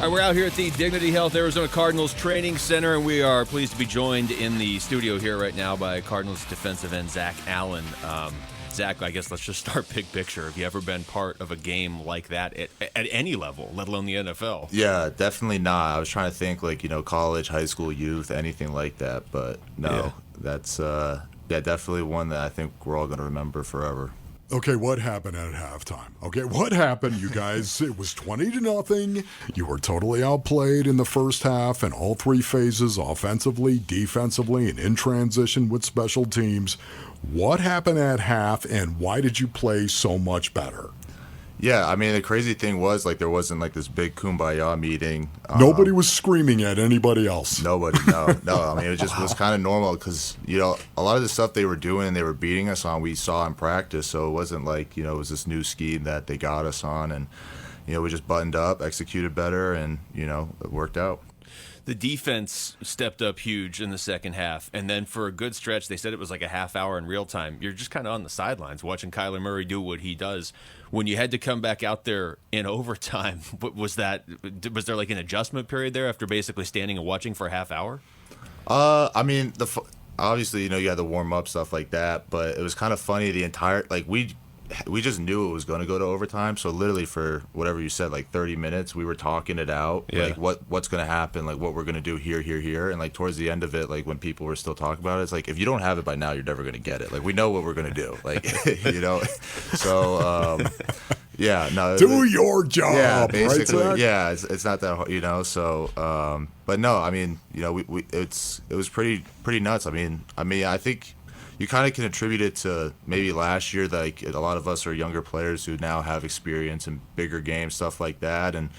All right, we're out here at the Dignity Health Arizona Cardinals Training Center, and we are pleased to be joined in the studio here right now by Cardinals defensive end Zach Allen. Zach, I guess let's just start big picture. Have you ever been part of a game like that at any level, let alone the NFL? Yeah, definitely not. I was trying to think college, high school, youth, anything like that. But no, that's definitely one that I think we're all going to remember forever. Okay, what happened at halftime? Okay, what happened, you guys? It was 20-0. You were totally outplayed in the first half in all three phases, offensively, defensively, and in transition with special teams. What happened at half, and why did you play so much better? Yeah, I mean, the crazy thing was, there wasn't, this big kumbaya meeting. Nobody was screaming at anybody else. Nobody, no. I mean, it just was kind of normal because, a lot of the stuff they were doing, they were beating us on, we saw in practice. So it wasn't it was this new scheme that they got us on. And, we just buttoned up, executed better, and, it worked out. The defense stepped up huge in the second half, and then for a good stretch, they said it was like a half hour in real time. You're just kind of on the sidelines watching Kyler Murray do what he does. When you had to come back out there in overtime, was there like an adjustment period there after basically standing and watching for a half hour? I mean, obviously, you had the warm up stuff like that, but it was kind of funny. The entire we just knew it was going to go to overtime. So literally for whatever you said, 30 minutes, we were talking it out, what's going to happen, what we're going to do here. And towards the end of it, when people were still talking about it, it's if you don't have it by now, you're never going to get it. We know what we're going to do, So, yeah, no. Do your job. Yeah, basically. Right, yeah, it's not that hard, So, but no, I mean, it was pretty nuts. I mean, I think you kind of can attribute it to maybe last year, a lot of us are younger players who now have experience in bigger games, stuff like that, and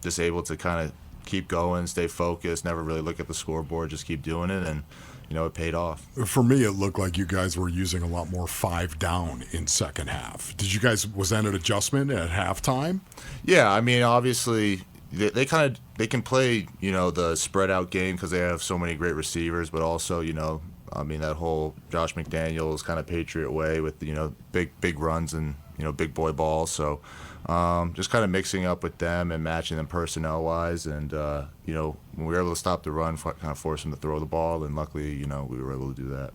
just able to kind of keep going, stay focused, never really look at the scoreboard, just keep doing it, and it paid off. For me, it looked like you guys were using a lot more 5 down in second half. Was that an adjustment at halftime? Yeah, I mean, obviously they can play the spread out game because they have so many great receivers, but also I mean, that whole Josh McDaniels kind of Patriot way with, big runs and, big boy balls. So just kind of mixing up with them and matching them personnel-wise. And, when we were able to stop the run, kind of force them to throw the ball. And luckily, we were able to do that.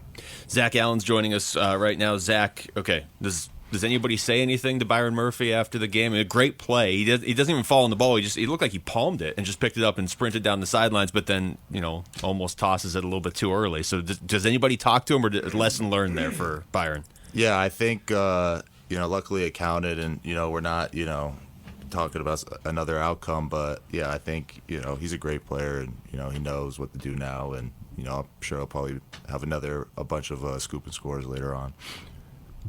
Zach Allen's joining us right now. Zach, okay, does anybody say anything to Byron Murphy after the game? A great play. He doesn't even fall on the ball. He looked like he palmed it and just picked it up and sprinted down the sidelines, but then, almost tosses it a little bit too early. So does anybody talk to him, or lesson learned there for Byron? Yeah, I think, luckily it counted, and, we're not, talking about another outcome, but, yeah, I think, he's a great player, and, he knows what to do now, and, I'm sure he'll probably have a bunch of scoop and scores later on.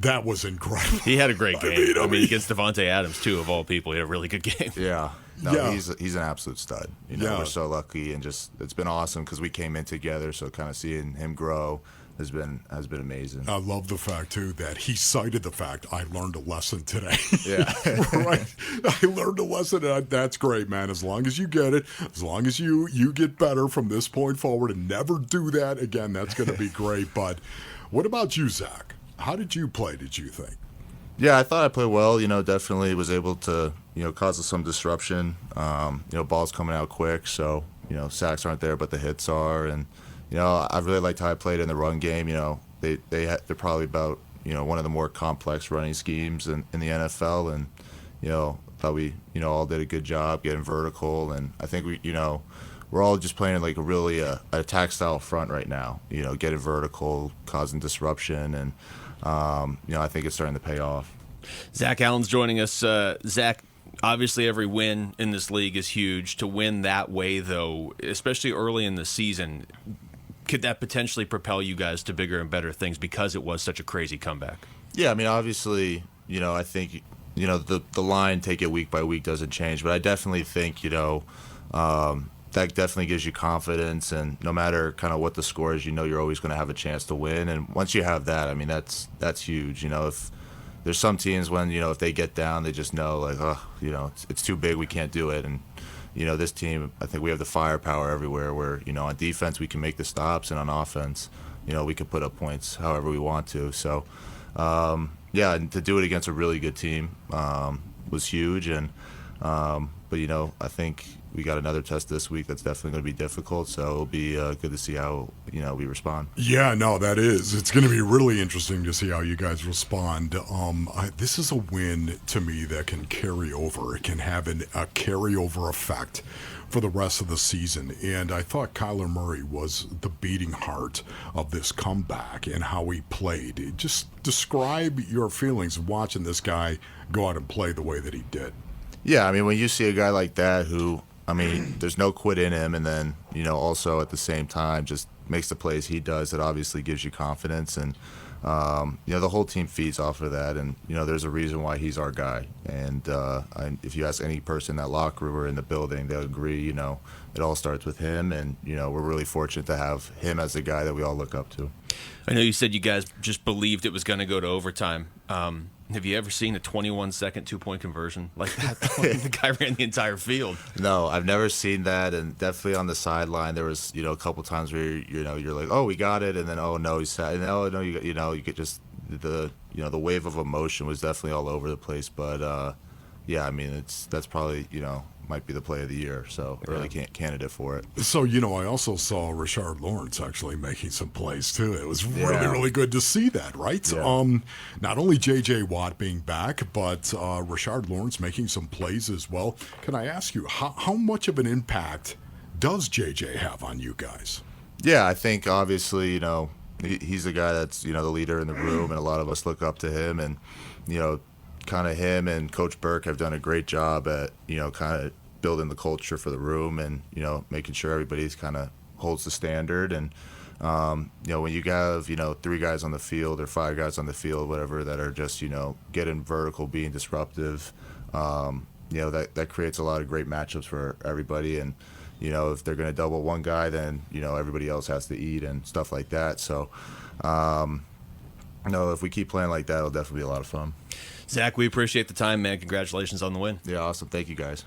That was incredible. He had a great game. I mean, against Devontae Adams, too, of all people. He had a really good game. Yeah. No, yeah. He's an absolute stud. We're so lucky, and just it's been awesome because we came in together, so kind of seeing him grow has been amazing. I love the fact, too, that he cited the fact, I learned a lesson today. Yeah. Right? I learned a lesson, and that's great, man. As long as you get it, as long as you get better from this point forward and never do that again, that's going to be great. But what about you, Zach? How did you play, did you think? Yeah, I thought I played well. Definitely was able to, cause some disruption. Balls coming out quick, so, sacks aren't there, but the hits are. And, I really liked how I played in the run game. They're probably about, one of the more complex running schemes in the NFL. And, thought we, all did a good job getting vertical. And I think we're all just playing a really attack style front right now, getting vertical, causing disruption, and I think it's starting to pay off. Zach Allen's joining us. Zach, obviously every win in this league is huge. To win that way, though, especially early in the season, could that potentially propel you guys to bigger and better things because it was such a crazy comeback? Yeah, I mean, obviously, I think, the line, take it week by week, doesn't change, but I definitely think, that definitely gives you confidence, and no matter kind of what the score is, you're always going to have a chance to win. And once you have that, I mean, that's huge. If there's some teams when, if they get down, they just know it's too big, we can't do it. And, this team, I think we have the firepower everywhere where, on defense we can make the stops, and on offense, we can put up points however we want to. So, and to do it against a really good team was huge. And But I think we got another test this week that's definitely going to be difficult. So it'll be good to see how we respond. Yeah, no, that is. It's going to be really interesting to see how you guys respond. This is a win to me that can carry over. It can have a carryover effect for the rest of the season. And I thought Kyler Murray was the beating heart of this comeback and how he played. Just describe your feelings of watching this guy go out and play the way that he did. Yeah, I mean, when you see a guy like that who, there's no quit in him, and then, also at the same time just makes the plays he does, that obviously gives you confidence. And, the whole team feeds off of that. And, there's a reason why he's our guy. And if you ask any person in that locker room or in the building, they'll agree, it all starts with him. And, we're really fortunate to have him as the guy that we all look up to. I know you said you guys just believed it was going to go to overtime. Have you ever seen a 21-second two-point conversion like that? The guy ran the entire field. No, I've never seen that, and definitely on the sideline there was a couple times where you're like, oh, we got it, and then oh no, he's sad, and oh no, you get just the wave of emotion was definitely all over the place. But yeah, that's probably might be the play of the year, so early candidate for it. So, I also saw Rashard Lawrence actually making some plays, too. It was really good to see that, right? Yeah. Not only J.J. Watt being back, but Rashard Lawrence making some plays as well. Can I ask you, how much of an impact does J.J. have on you guys? Yeah, I think obviously, he's the guy that's, the leader in the room, and a lot of us look up to him, and, kind of him and Coach Burke have done a great job at, kind of building the culture for the room, and, making sure everybody's kind of holds the standard. And, when you have, 3 guys on the field or 5 guys on the field, whatever, that are just, getting vertical, being disruptive, that creates a lot of great matchups for everybody. And, if they're going to double one guy, then, everybody else has to eat and stuff like that. So, if we keep playing like that, it'll definitely be a lot of fun. Zach, we appreciate the time, man. Congratulations on the win. Yeah, awesome. Thank you, guys.